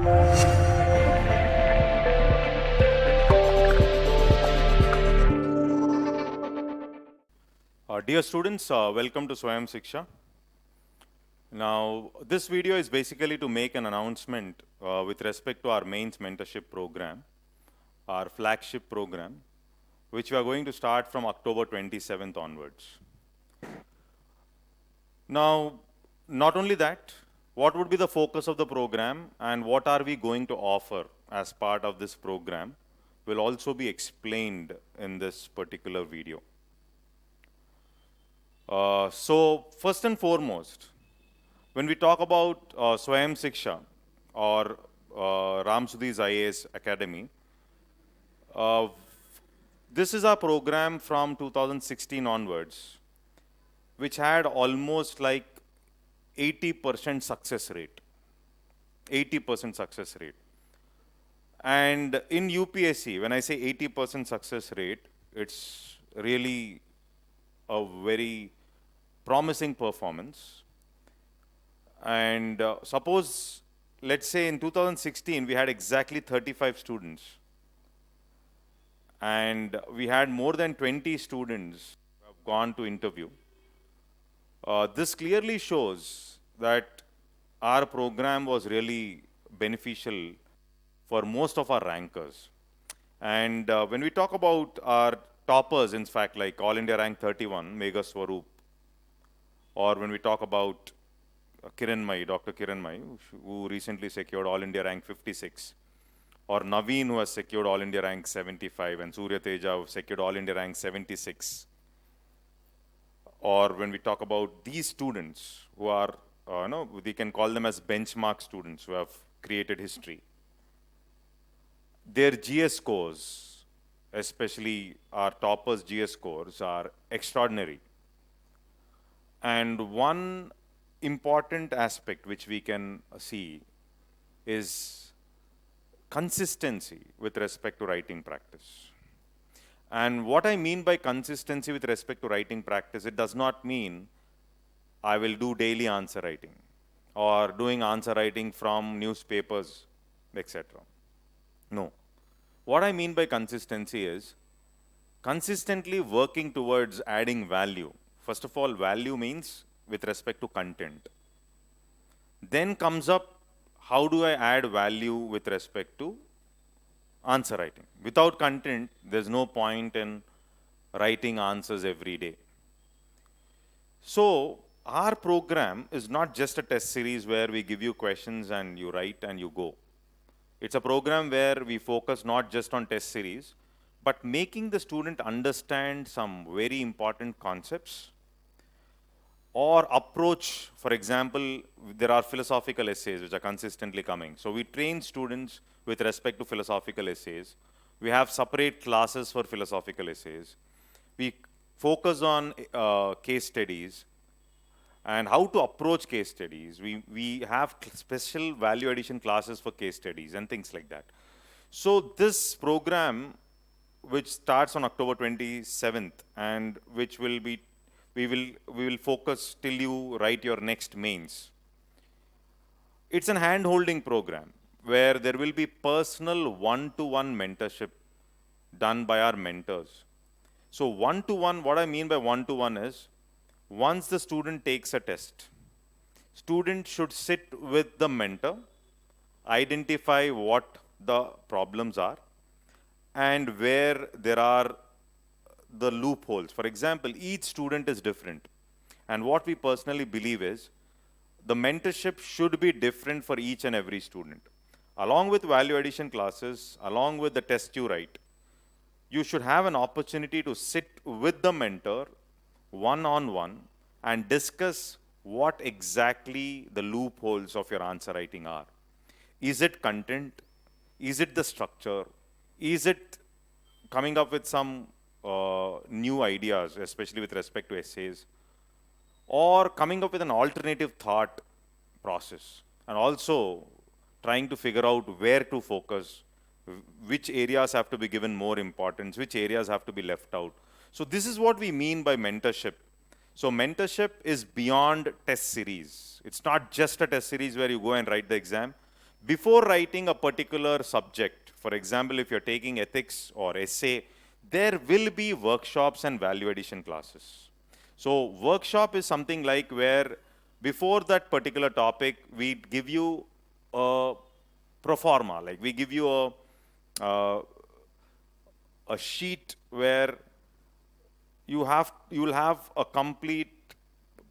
Dear students, welcome to Swayam Shikshaa. Now, this video is basically to make an announcement with respect to our mains mentorship program, our flagship program, which we are going to start from October 27th onwards. Now, not only that, what would be the focus of the program and what are we going to offer as part of this program will also be explained in this particular video. So first and foremost, when we talk about Swayam Shikshaa or Ram Sudhi's IAS Academy, this is our program from 2016 onwards, which had almost like 80% success rate. 80% success rate. And in UPSC, when I say 80% success rate, it's really a very promising performance. And suppose, let's say in 2016, we had exactly 35 students. And we had more than 20 students who have gone to interview. This clearly shows that our program was really beneficial for most of our rankers. And when we talk about our toppers, in fact, like All India Rank 31, Megha Swaroop, or when we talk about Kiranmai, Dr. Kiranmai, who recently secured All India Rank 56, or Naveen, who has secured All India Rank 75, and Surya Teja, who secured All India Rank 76. Or when we talk about these students who are, we can call them as benchmark students who have created history. Their GS scores, especially our toppers' GS scores, are extraordinary. And one important aspect which we can see is consistency with respect to writing practice. And what I mean by consistency with respect to writing practice, it does not mean I will do daily answer writing or doing answer writing from newspapers, etc. No. What I mean by consistency is consistently working towards adding value. First of all, value means with respect to content. Then comes up, how do I add value with respect to answer writing? Without content, there's no point in writing answers every day. So our program is not just a test series where we give you questions and you write and you go. It's a program where we focus not just on test series, but making the student understand some very important concepts or approach. For example, there are philosophical essays which are consistently coming. So we train students with respect to philosophical essays. We have separate classes for philosophical essays. We focus on case studies and how to approach case studies. We have special value addition classes for case studies and things like that. So this program, which starts on October 27th and which will be, we will focus till you write your next mains. It's an hand-holding program where there will be personal one-to-one mentorship done by our mentors. So one-to-one, what I mean by one-to-one is, once the student takes a test, student should sit with the mentor, identify what the problems are, and where there are the loopholes. For example, each student is different. And what we personally believe is, the mentorship should be different for each and every student. Along with value addition classes, along with the test you write, you should have an opportunity to sit with the mentor one-on-one and discuss what exactly the loopholes of your answer writing are. Is it content? Is it the structure? Is it coming up with some new ideas, especially with respect to essays? Or coming up with an alternative thought process? And also trying to figure out where to focus, which areas have to be given more importance, which areas have to be left out. So this is what we mean by mentorship. So mentorship is beyond test series. It's not just a test series where you go and write the exam. Before writing a particular subject, for example, if you're taking ethics or essay, there will be workshops and value addition classes. So workshop is something like where before that particular topic, we give you a pro forma, like we give you uh, a sheet where you will have a complete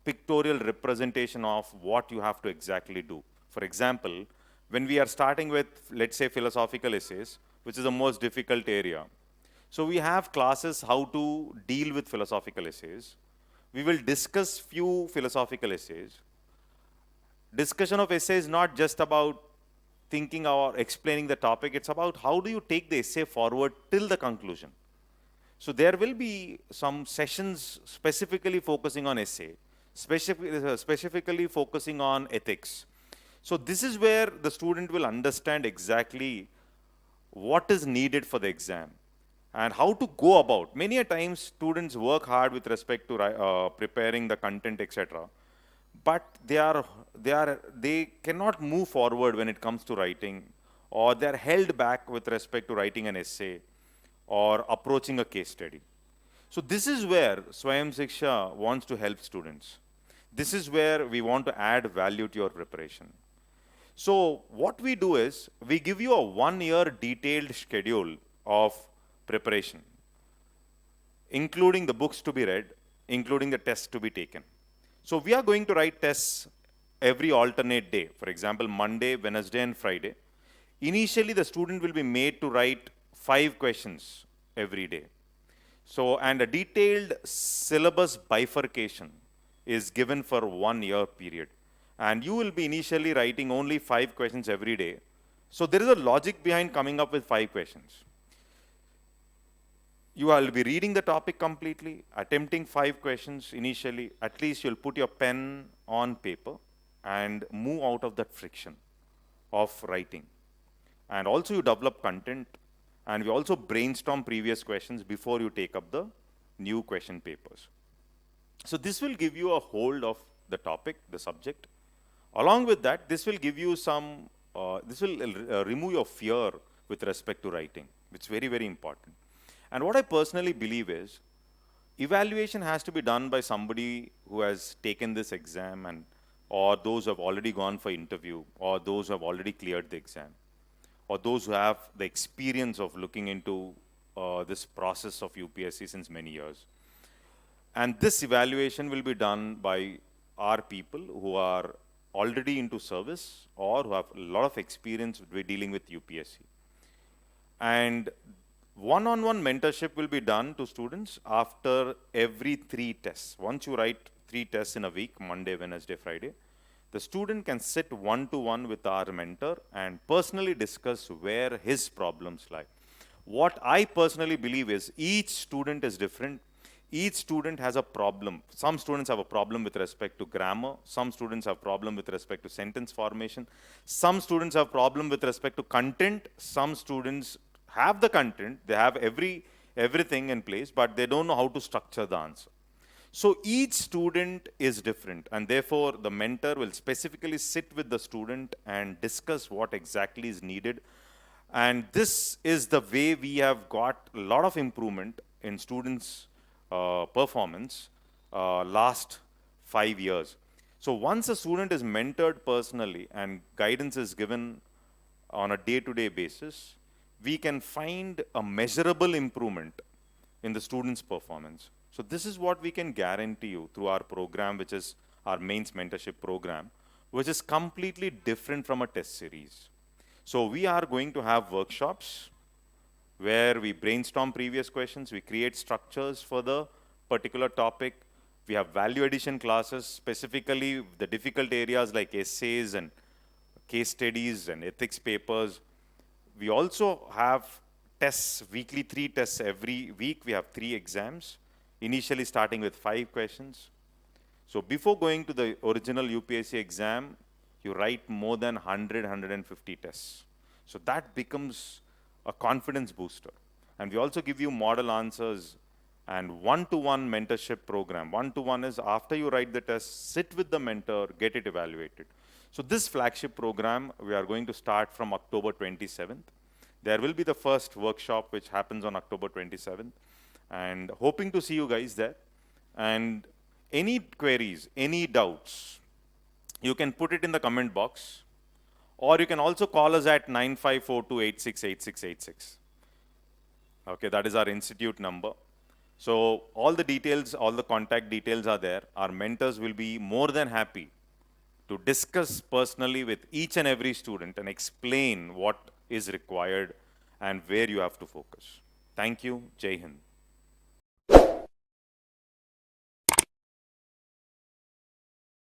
pictorial representation of what you have to exactly do. For example, when we are starting with, let's say, philosophical essays, which is the most difficult area. So we have classes how to deal with philosophical essays. We will discuss few philosophical essays. Discussion of essay is not just about thinking or explaining the topic, it's about how do you take the essay forward till the conclusion. So there will be some sessions specifically focusing on essay, specifically focusing on ethics. So this is where the student will understand exactly what is needed for the exam and how to go about. Many a times students work hard with respect to preparing the content, etc. But they cannot move forward when it comes to writing, or they are held back with respect to writing an essay or approaching a case study. So this is where Swayam Shiksha wants to help students. This is where we want to add value to your preparation. So what we do is we give you a 1 year detailed schedule of preparation, including the books to be read, including the tests to be taken. So we are going to write tests every alternate day. For example, Monday, Wednesday, and Friday. Initially, the student will be made to write 5 questions every day. So, and a detailed syllabus bifurcation is given for 1 year period. And you will be initially writing only 5 questions every day. So there is a logic behind coming up with 5 questions. You will be reading the topic completely, attempting 5 questions initially. At least you'll put your pen on paper and move out of that friction of writing. And also you develop content, and we also brainstorm previous questions before you take up the new question papers. So this will give you a hold of the topic, the subject. Along with that, this will give you some, this will remove your fear with respect to writing, which is very, very important. And what I personally believe is, evaluation has to be done by somebody who has taken this exam, and or those who have already gone for interview, or those who have already cleared the exam, or those who have the experience of looking into this process of UPSC since many years. And this evaluation will be done by our people who are already into service or who have a lot of experience with dealing with UPSC. And one-on-one mentorship will be done to students after every 3 tests. Once you write 3 tests in a week, Monday, Wednesday, Friday, the student can sit one-to-one with our mentor and personally discuss where his problems lie. What I personally believe is each student is different. Each student has a problem. Some students have a problem with respect to grammar. Some students have problem with respect to sentence formation. Some students have problem with respect to content. Some students have the content, they have everything in place, but they don't know how to structure the answer. So each student is different, and therefore the mentor will specifically sit with the student and discuss what exactly is needed. And this is the way we have got a lot of improvement in students' performance last 5 years. So once a student is mentored personally and guidance is given on a day-to-day basis, we can find a measurable improvement in the student's performance. So this is what we can guarantee you through our program, which is our mains mentorship program, which is completely different from a test series. So we are going to have workshops where we brainstorm previous questions, we create structures for the particular topic. We have value addition classes, specifically the difficult areas like essays and case studies and ethics papers. We also have tests, weekly 3 tests every week. We have 3 exams, initially starting with 5 questions. So before going to the original UPSC exam, you write more than 100, 150 tests. So that becomes a confidence booster. And we also give you model answers and one-to-one mentorship program. One-to-one is after you write the test, sit with the mentor, get it evaluated. So this flagship program, we are going to start from October 27th. There will be the first workshop which happens on October 27th, and hoping to see you guys there. And any queries, any doubts, you can put it in the comment box, or you can also call us at 9542868686. Okay, that is our institute number. So all the details, all the contact details are there. Our mentors will be more than happy to discuss personally with each and every student and explain what is required and where you have to focus. Thank you. Jai Hind.